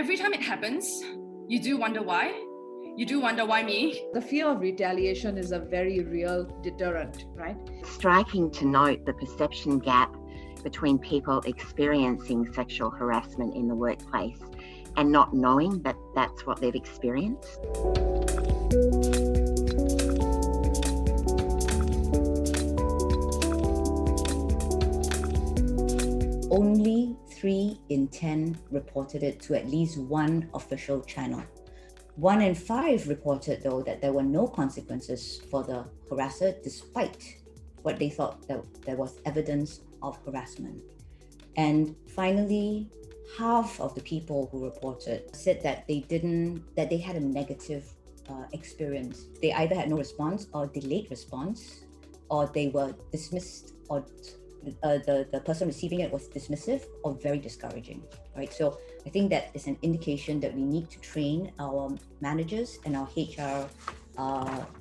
every time it happens, you do wonder why. You do wonder why me. The fear of retaliation is a very real deterrent, right? Striking to note the perception gap between people experiencing sexual harassment in the workplace and not knowing that that's what they've experienced. Only 3 in 10 reported it to at least one official channel. 1 in 5 reported, though, that there were no consequences for the harasser, despite what they thought that there was evidence of harassment. And finally, half of the people who reported said that they had a negative experience. They either had no response or delayed response, or they were dismissed, or the person receiving it was dismissive or very discouraging, right? So I think that is an indication that we need to train our managers and our HR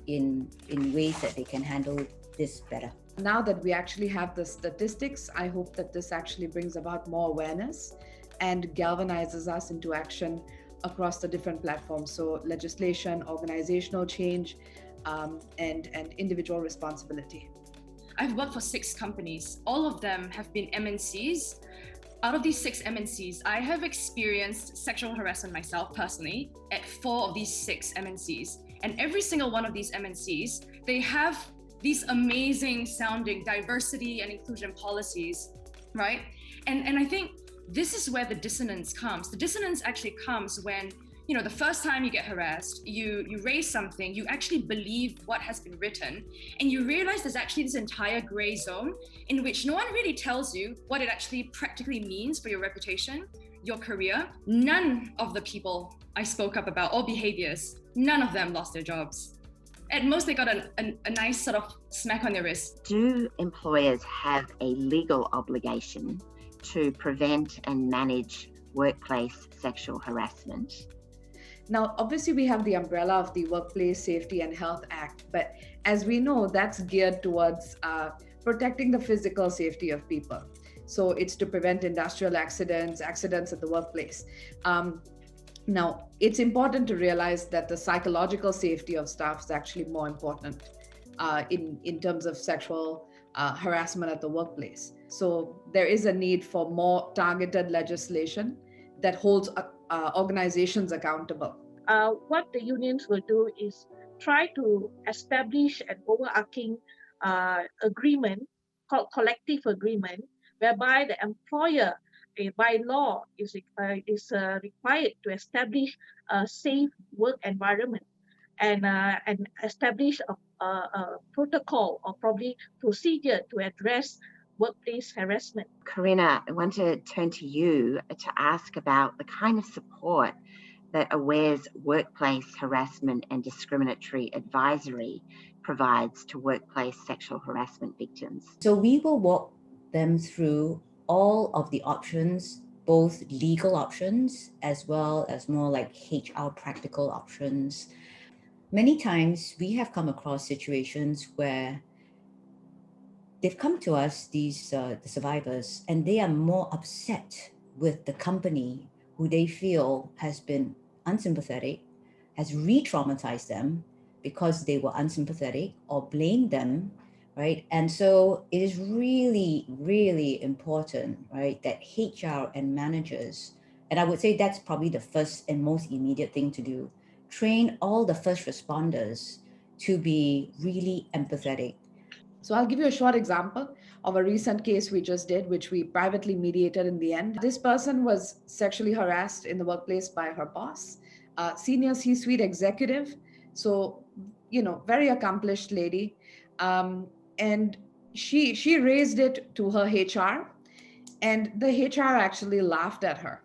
in ways that they can handle this better. Now that we actually have the statistics, I hope that this actually brings about more awareness and galvanizes us into action across the different platforms. So legislation, organizational change, and individual responsibility. I've worked for 6 companies. All of them have been MNCs. Out of these 6 MNCs, I have experienced sexual harassment myself personally at 4 of these 6 MNCs. And every single one of these MNCs, they have these amazing sounding diversity and inclusion policies, right? And I think this is where the dissonance comes. The dissonance actually comes when, the first time you get harassed, you raise something, you actually believe what has been written, and you realize there's actually this entire gray zone in which no one really tells you what it actually practically means for your reputation, your career. None of the people I spoke up about, or behaviors, none of them lost their jobs. At most, they got a nice sort of smack on their wrist. Do employers have a legal obligation to prevent and manage workplace sexual harassment? Now, obviously, we have the umbrella of the Workplace Safety and Health Act, but as we know, that's geared towards protecting the physical safety of people. So it's to prevent industrial accidents at the workplace. Now, it's important to realize that the psychological safety of staff is actually more important in terms of sexual harassment at the workplace. So there is a need for more targeted legislation that holds organizations accountable. What the unions will do is try to establish an overarching agreement called collective agreement, whereby the employer by law is required to establish a safe work environment and establish a protocol or probably procedure to address workplace harassment. Corinna, I want to turn to you to ask about the kind of support that AWARE's Workplace Harassment and Discriminatory Advisory provides to workplace sexual harassment victims. So we will walk them through all of the options, both legal options as well as more like HR practical options. Many times we have come across situations where they've come to us, the survivors, and they are more upset with the company who they feel has been unsympathetic, has re-traumatized them because they were unsympathetic or blamed them, right? And so it is really, really important, right, that HR and managers, and I would say that's probably the first and most immediate thing to do, train all the first responders to be really empathetic. So I'll give you a short example of a recent case we just did, which we privately mediated in the end. This person was sexually harassed in the workplace by her boss, senior C-suite executive. So, very accomplished lady. And she raised it to her HR, and the HR actually laughed at her.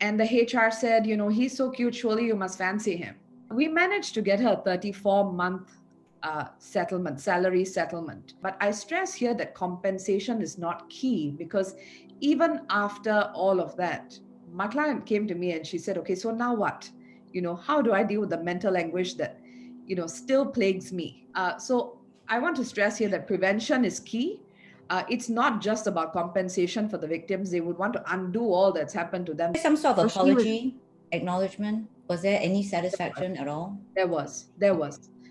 And the HR said, he's so cute, surely you must fancy him. We managed to get her a 34-month salary settlement. But I stress here that compensation is not key, because even after all of that, my client came to me and she said, okay, so now what? How do I deal with the mental anguish that, still plagues me? So I want to stress here that prevention is key. it's not just about compensation for the victims. They would want to undo all that's happened to them. Some sort of Well, she was- apology, acknowledgement. Was there any satisfaction at all? There was.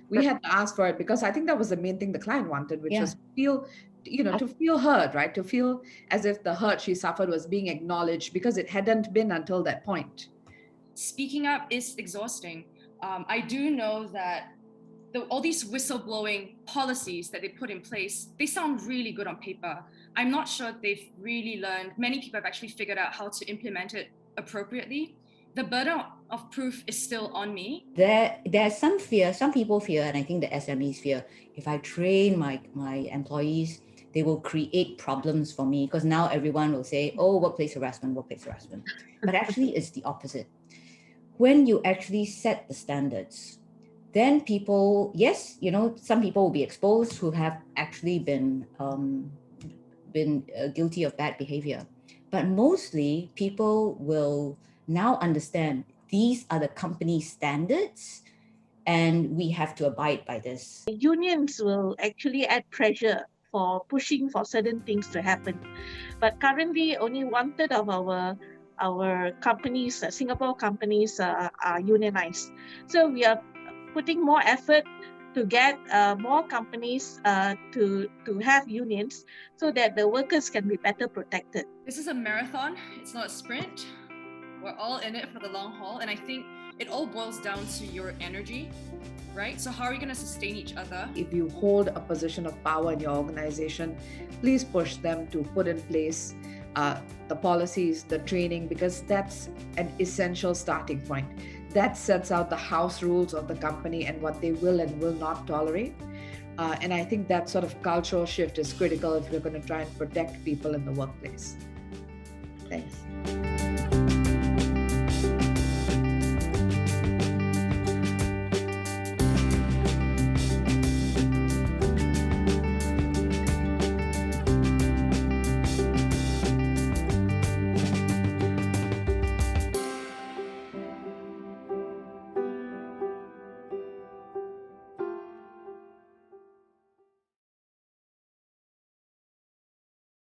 We had to ask for it because I think that was the main thing the client wanted, which Yeah. was to feel heard, right? To feel as if the hurt she suffered was being acknowledged, because it hadn't been until that point. Speaking up is exhausting. I do know that all these whistleblowing policies that they put in place, they sound really good on paper. I'm not sure they've really learned. Many people have actually figured out how to implement it appropriately. The burden of proof is still on me. There's some fear, some people fear, and I think the SMEs fear, if I train my employees, they will create problems for me, because now everyone will say, oh, workplace harassment. But actually it's the opposite. When you actually set the standards, then people, yes, some people will be exposed who have actually been guilty of bad behavior. But mostly people will now understand these are the company standards and we have to abide by this. Unions will actually add pressure for pushing for certain things to happen. But currently, only 1/3 of our companies, Singapore companies, are unionized. So we are putting more effort to get more companies to have unions so that the workers can be better protected. This is a marathon, it's not a sprint. We're all in it for the long haul, and I think it all boils down to your energy, right? So how are you going to sustain each other? If you hold a position of power in your organization, please push them to put in place the policies, the training, because that's an essential starting point. That sets out the house rules of the company and what they will and will not tolerate. And I think that sort of cultural shift is critical if we're going to try and protect people in the workplace. Thanks.